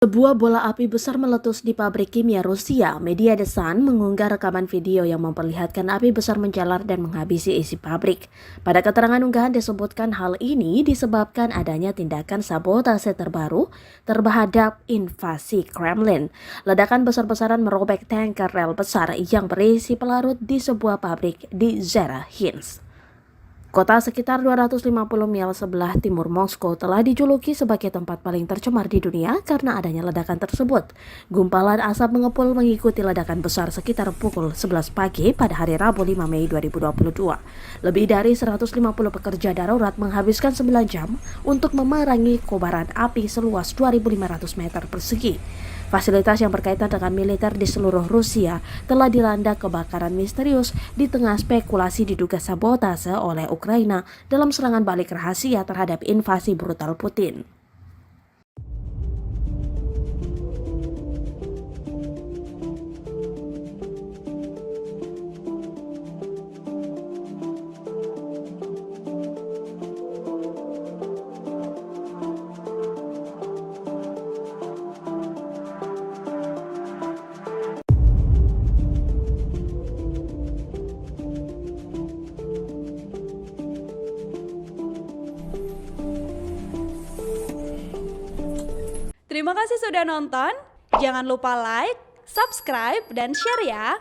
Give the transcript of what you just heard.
Sebuah bola api besar meletus di pabrik kimia Rusia. Media The Sun mengunggah rekaman video yang memperlihatkan api besar menjalar dan menghabisi isi pabrik. Pada keterangan unggahan disebutkan hal ini disebabkan adanya tindakan sabotase terbaru terhadap invasi Kremlin. Ledakan besar-besaran merobek tanker rel besar yang berisi pelarut di sebuah pabrik di Zerahinsk. Kota sekitar 250 mil sebelah timur Moskow telah dijuluki sebagai tempat paling tercemar di dunia karena adanya ledakan tersebut. Gumpalan asap mengepul mengikuti ledakan besar sekitar pukul 11 pagi pada hari Rabu 5 Mei 2022. Lebih dari 150 pekerja darurat menghabiskan 9 jam untuk memerangi kobaran api seluas 2.500 meter persegi. Fasilitas yang berkaitan dengan militer di seluruh Rusia telah dilanda kebakaran misterius di tengah spekulasi diduga sabotase oleh Ukraina dalam serangan balik rahasia terhadap invasi brutal Putin. Terima kasih sudah nonton. Jangan lupa like, subscribe, dan share ya.